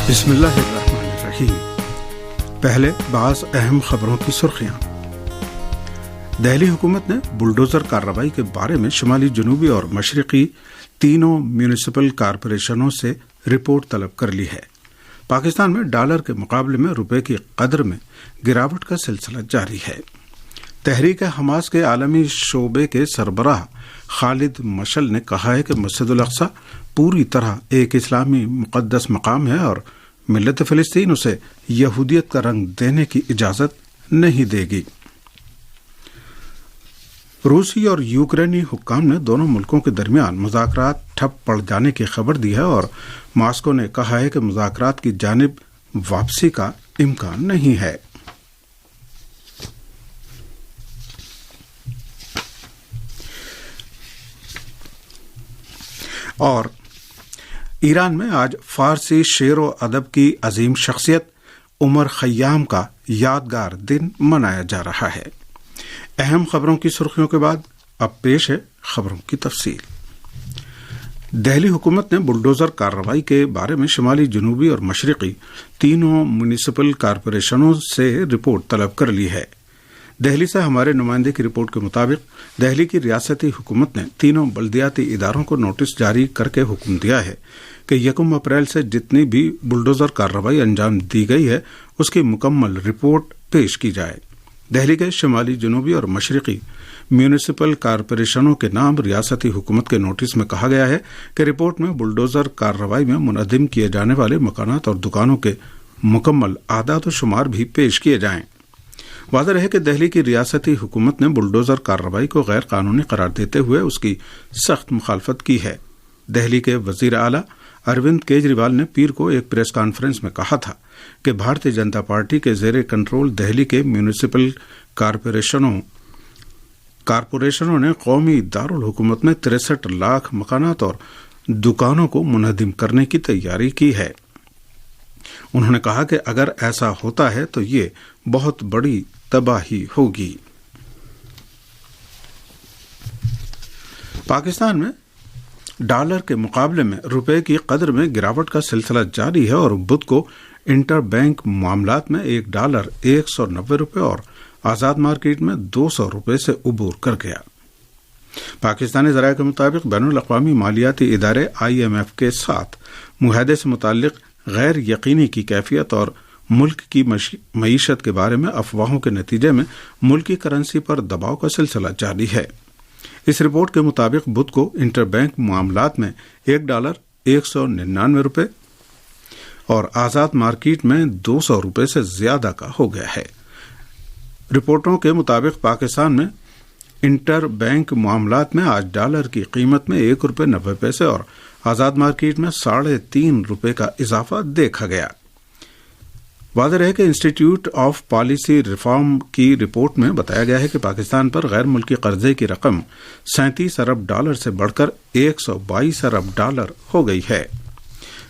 بسم اللہ الرحمن الرحیم۔ پہلے بعض اہم خبروں کی سرخیاں۔ دہلی حکومت نے بلڈوزر کارروائی کے بارے میں شمالی، جنوبی اور مشرقی تینوں میونسپل کارپوریشنوں سے رپورٹ طلب کر لی ہے۔ پاکستان میں ڈالر کے مقابلے میں روپے کی قدر میں گراوٹ کا سلسلہ جاری ہے۔ تحریک حماس کے عالمی شعبے کے سربراہ خالد مشعل نے کہا ہے کہ مسجد الاقصی پوری طرح ایک اسلامی مقدس مقام ہے اور ملت فلسطین اسے یہودیت کا رنگ دینے کی اجازت نہیں دے گی۔ روسی اور یوکرینی حکام نے دونوں ملکوں کے درمیان مذاکرات ٹھپ پڑ جانے کی خبر دی ہے اور ماسکو نے کہا ہے کہ مذاکرات کی جانب واپسی کا امکان نہیں ہے۔ اور ایران میں آج فارسی شعر و ادب کی عظیم شخصیت عمر خیام کا یادگار دن منایا جا رہا ہے۔ اہم خبروں کی سرخیوں کے بعد اب پیش ہے خبروں کی تفصیل۔ دہلی حکومت نے بلڈوزر کارروائی کے بارے میں شمالی، جنوبی اور مشرقی تینوں میونسپل کارپوریشنوں سے رپورٹ طلب کر لی ہے۔ دہلی سے ہمارے نمائندے کی رپورٹ کے مطابق دہلی کی ریاستی حکومت نے تینوں بلدیاتی اداروں کو نوٹس جاری کر کے حکم دیا ہے کہ 1 اپریل سے جتنی بھی بلڈوزر کارروائی انجام دی گئی ہے اس کی مکمل رپورٹ پیش کی جائے۔ دہلی کے شمالی، جنوبی اور مشرقی میونسپل کارپوریشنوں کے نام ریاستی حکومت کے نوٹس میں کہا گیا ہے کہ رپورٹ میں بلڈوزر کارروائی میں منہدم کیے جانے والے مکانات اور دکانوں کے مکمل اعداد و شمار بھی پیش کیے جائیں۔ واضح رہے کہ دہلی کی ریاستی حکومت نے بلڈوزر کارروائی کو غیر قانونی قرار دیتے ہوئے اس کی سخت مخالفت کی ہے۔ دہلی کے وزیر اعلیٰ اروند کیجریوال نے پیر کو ایک پریس کانفرنس میں کہا تھا کہ بھارتیہ جنتا پارٹی کے زیر کنٹرول دہلی کے میونسپل کارپوریشنوں نے قومی دارالحکومت میں 63 لاکھ مکانات اور دکانوں کو منہدم کرنے کی تیاری کی ہے۔ انہوں نے کہا کہ اگر ایسا ہوتا ہے تو یہ بہت بڑی تباہی ہوگی۔ پاکستان میں ڈالر کے مقابلے میں روپے کی قدر میں گراوٹ کا سلسلہ جاری ہے اور بدھ کو انٹر بینک معاملات میں ایک ڈالر 190 روپے اور آزاد مارکیٹ میں 200 روپے سے عبور کر گیا۔ پاکستانی ذرائع کے مطابق بین الاقوامی مالیاتی ادارے IMF کے ساتھ معاہدے سے متعلق غیر یقینی کی کیفیت اور ملک کی معیشت کے بارے میں افواہوں کے نتیجے میں ملکی کرنسی پر دباؤ کا سلسلہ جاری ہے۔ اس رپورٹ کے مطابق بدھ کو انٹر بینک معاملات میں ایک ڈالر 199 روپے اور آزاد مارکیٹ میں 200 روپے سے زیادہ کا ہو گیا ہے۔ رپورٹوں کے مطابق پاکستان میں انٹر بینک معاملات میں آج ڈالر کی قیمت میں 1 روپے 90 پیسے اور آزاد مارکیٹ میں 3.5 روپے کا اضافہ دیکھا گیا۔ واضح رہے کہ انسٹیٹیوٹ آف پالیسی ریفارم کی رپورٹ میں بتایا گیا ہے کہ پاکستان پر غیر ملکی قرضے کی رقم 37 ارب ڈالر سے بڑھ کر 122 ارب ڈالر ہو گئی ہے۔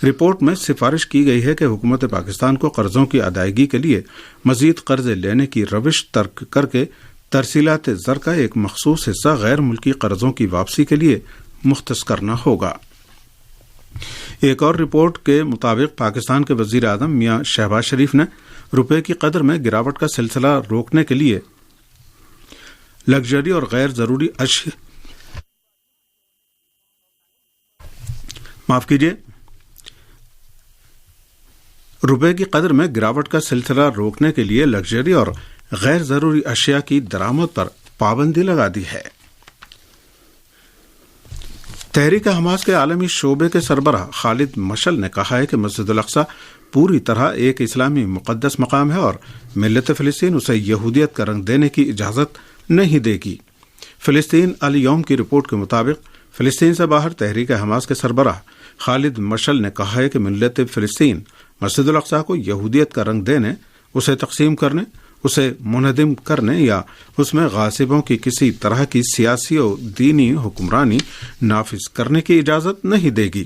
رپورٹ میں سفارش کی گئی ہے کہ حکومت پاکستان کو قرضوں کی ادائیگی کے لیے مزید قرضے لینے کی روش ترک کر کے ترسیلات زر کا ایک مخصوص حصہ غیر ملکی قرضوں کی واپسی کے لیے مختص کرنا ہوگا۔ ایک اور رپورٹ کے مطابق پاکستان کے وزیر اعظم میاں شہباز شریف نے روپے کی قدر میں گراوٹ کا سلسلہ روکنے کے لیے لگژری اور غیر ضروری روپے کی قدر میں گراوٹ کا سلسلہ روکنے کے لیے لگژری اور غیر ضروری اشیاء کی درآمد پر پابندی لگا دی ہے۔ تحریک حماس کے عالمی شعبے کے سربراہ خالد مشعل نے کہا ہے کہ مسجد الاقصی پوری طرح ایک اسلامی مقدس مقام ہے اور ملت فلسطین اسے یہودیت کا رنگ دینے کی اجازت نہیں دے گی۔ فلسطین الیوم کی رپورٹ کے مطابق فلسطین سے باہر تحریک حماس کے سربراہ خالد مشعل نے کہا ہے کہ ملت فلسطین مسجد الاقصی کو یہودیت کا رنگ دینے، اسے تقسیم کرنے، اسے منہدم کرنے یا اس میں غاصبوں کی کسی طرح کی سیاسی و دینی حکمرانی نافذ کرنے کی اجازت نہیں دے گی۔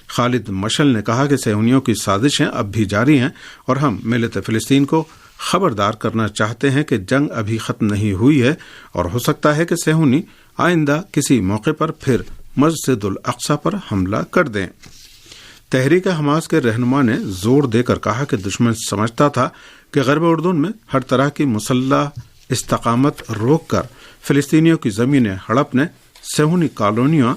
خالد مشعل نے کہا کہ صہیونیوں کی سازشیں اب بھی جاری ہیں اور ہم ملت فلسطین کو خبردار کرنا چاہتے ہیں کہ جنگ ابھی ختم نہیں ہوئی ہے اور ہو سکتا ہے کہ صہیونی آئندہ کسی موقع پر پھر مسجد الاقصی پر حملہ کر دیں۔ تحریک حماس کے رہنما نے زور دے کر کہا کہ دشمن سمجھتا تھا کہ غرب اردن میں ہر طرح کی مسلح استقامت روک کر فلسطینیوں کی زمینیں ہڑپنے، صہیونی کالونیاں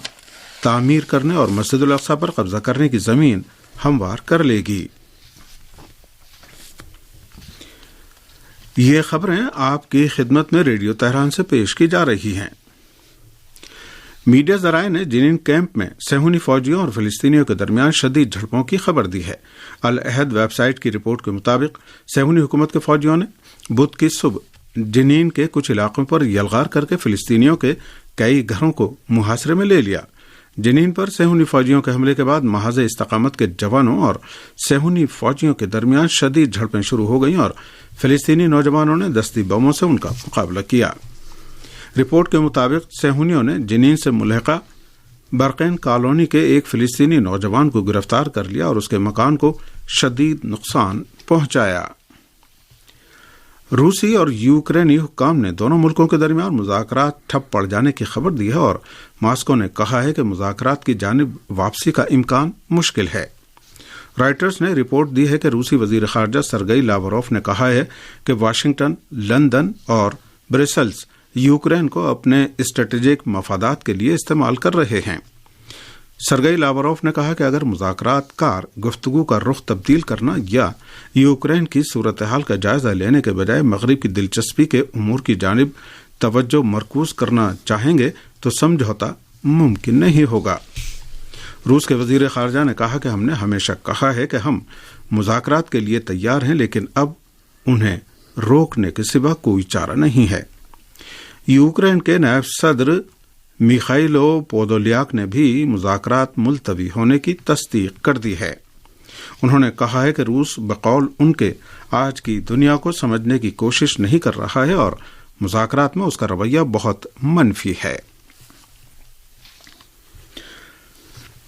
تعمیر کرنے اور مسجد الاقصی پر قبضہ کرنے کی زمین ہموار کر لے گی۔ یہ خبریں آپ کی خدمت میں ریڈیو تہران سے پیش کی جا رہی ہیں۔ میڈیا ذرائع نے جنین کیمپ میں صہیونی فوجیوں اور فلسطینیوں کے درمیان شدید جھڑپوں کی خبر دی ہے۔ العہد ویب سائٹ کی رپورٹ کے مطابق صہیونی حکومت کے فوجیوں نے بدھ کی صبح جنین کے کچھ علاقوں پر یلغار کر کے فلسطینیوں کے کئی گھروں کو محاصرے میں لے لیا۔ جنین پر صہیونی فوجیوں کے حملے کے بعد محاذ استقامت کے جوانوں اور صہیونی فوجیوں کے درمیان شدید جھڑپیں شروع ہو گئیں اور فلسطینی نوجوانوں نے دستی بموں سے ان کا مقابلہ کیا۔ رپورٹ کے مطابق صہیونیوں نے جنین سے ملحقہ برقین کالونی کے ایک فلسطینی نوجوان کو گرفتار کر لیا اور اس کے مکان کو شدید نقصان پہنچایا۔ روسی اور یوکرینی حکام نے دونوں ملکوں کے درمیان مذاکرات ٹھپ پڑ جانے کی خبر دی ہے اور ماسکو نے کہا ہے کہ مذاکرات کی جانب واپسی کا امکان مشکل ہے۔ رائٹرز نے رپورٹ دی ہے کہ روسی وزیر خارجہ سرگئی لاوروف نے کہا ہے کہ واشنگٹن، لندن اور برسلز یوکرین کو اپنے اسٹریٹجک مفادات کے لیے استعمال کر رہے ہیں۔ سرگئی لاوروف نے کہا کہ اگر مذاکرات کار گفتگو کا رخ تبدیل کرنا یا یوکرین کی صورتحال کا جائزہ لینے کے بجائے مغرب کی دلچسپی کے امور کی جانب توجہ مرکوز کرنا چاہیں گے تو سمجھوتا ممکن نہیں ہوگا۔ روس کے وزیر خارجہ نے کہا کہ ہم نے ہمیشہ کہا ہے کہ ہم مذاکرات کے لیے تیار ہیں، لیکن اب انہیں روکنے کے سوا کوئی چارہ نہیں ہے۔ یوکرین کے نائب صدر میخائیلو پودولیاک نے بھی مذاکرات ملتوی ہونے کی تصدیق کر دی ہے۔ انہوں نے کہا ہے کہ روس بقول ان کے آج کی دنیا کو سمجھنے کی کوشش نہیں کر رہا ہے اور مذاکرات میں اس کا رویہ بہت منفی ہے۔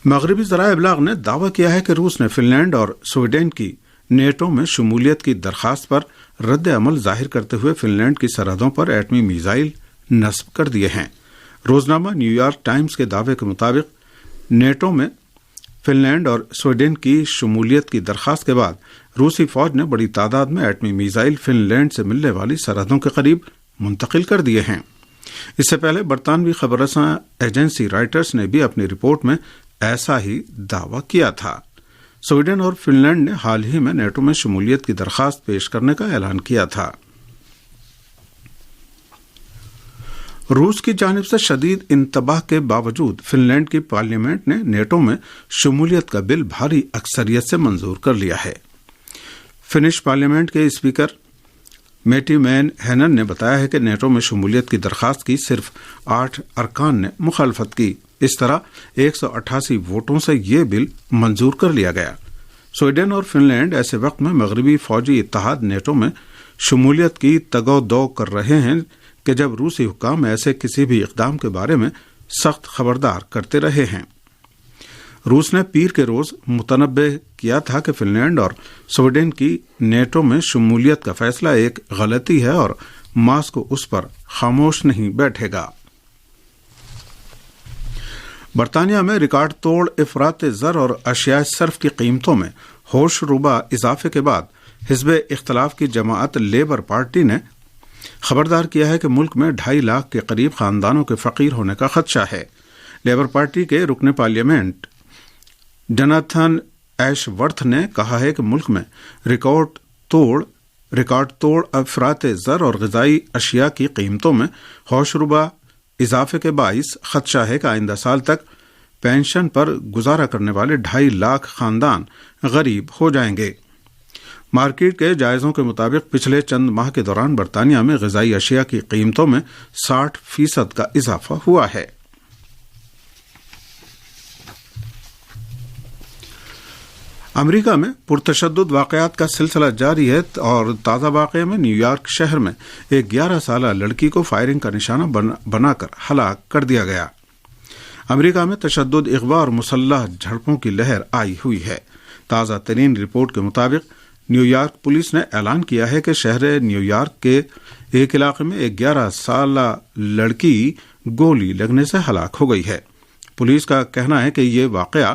مغربی ذرائع ابلاغ نے دعویٰ کیا ہے کہ روس نے فن لینڈ اور سویڈن کی نیٹو میں شمولیت کی درخواست پر رد عمل ظاہر کرتے ہوئے فن لینڈ کی سرحدوں پر ایٹمی میزائل نصب کر دیے ہیں۔ روزنامہ نیو یارک ٹائمز کے دعوے کے مطابق نیٹو میں فن لینڈ اور سویڈن کی شمولیت کی درخواست کے بعد روسی فوج نے بڑی تعداد میں ایٹمی میزائل فن لینڈ سے ملنے والی سرحدوں کے قریب منتقل کر دیے ہیں۔ اس سے پہلے برطانوی خبر رساں ایجنسی رائٹرز نے بھی اپنی رپورٹ میں ایسا ہی دعویٰ کیا تھا۔ سویڈن اور فن لینڈ نے حال ہی میں نیٹو میں شمولیت کی درخواست پیش کرنے کا اعلان کیا تھا۔ روس کی جانب سے شدید انتباہ کے باوجود فن لینڈ کی پارلیمنٹ نے نیٹو میں شمولیت کا بل بھاری اکثریت سے منظور کر لیا ہے۔ فنش پارلیمنٹ کے اسپیکر میٹی مین ہینن نے بتایا ہے کہ نیٹو میں شمولیت کی درخواست کی صرف 8 ارکان نے مخالفت کی۔ اس طرح 188 ووٹوں سے یہ بل منظور کر لیا گیا۔ سویڈن اور فن لینڈ ایسے وقت میں مغربی فوجی اتحاد نیٹو میں شمولیت کی تگ و دو کر رہے ہیں کہ جب روسی حکام ایسے کسی بھی اقدام کے بارے میں سخت خبردار کرتے رہے ہیں۔ روس نے پیر کے روز متنبع کیا تھا کہ فن لینڈ اور سویڈن کی نیٹو میں شمولیت کا فیصلہ ایک غلطی ہے اور ماسکو اس پر خاموش نہیں بیٹھے گا۔ برطانیہ میں ریکارڈ توڑ افراط زر اور اشیاء صرف کی قیمتوں میں ہوش ربا اضافے کے بعد حزب اختلاف کی جماعت لیبر پارٹی نے خبردار کیا ہے کہ ملک میں 2.5 لاکھ کے قریب خاندانوں کے فقیر ہونے کا خدشہ ہے۔ لیبر پارٹی کے رکن پارلیمنٹ جناتھن ایش ورتھ نے کہا ہے کہ ملک میں ریکارڈ توڑ افراط زر اور غذائی اشیاء کی قیمتوں میں ہوش ربا اضافے کے باعث خدشہ ہے کہ آئندہ سال تک پینشن پر گزارا کرنے والے 2.5 لاکھ خاندان غریب ہو جائیں گے۔ مارکیٹ کے جائزوں کے مطابق پچھلے چند ماہ کے دوران برطانیہ میں غذائی اشیاء کی قیمتوں میں 60% کا اضافہ ہوا ہے۔ امریکہ میں پرتشدد واقعات کا سلسلہ جاری ہے اور تازہ واقعے میں نیو یارک شہر میں ایک 11 سالہ لڑکی کو فائرنگ کا نشانہ بنا کر ہلاک کر دیا گیا۔ امریکہ میں تشدد، اغوا اور مسلح جھڑپوں کی لہر آئی ہوئی ہے۔ تازہ ترین رپورٹ کے مطابق نیو یارک پولیس نے اعلان کیا ہے کہ شہر نیو یارک کے ایک علاقے میں ایک 11 سالہ لڑکی گولی لگنے سے ہلاک ہو گئی ہے۔ پولیس کا کہنا ہے کہ یہ واقعہ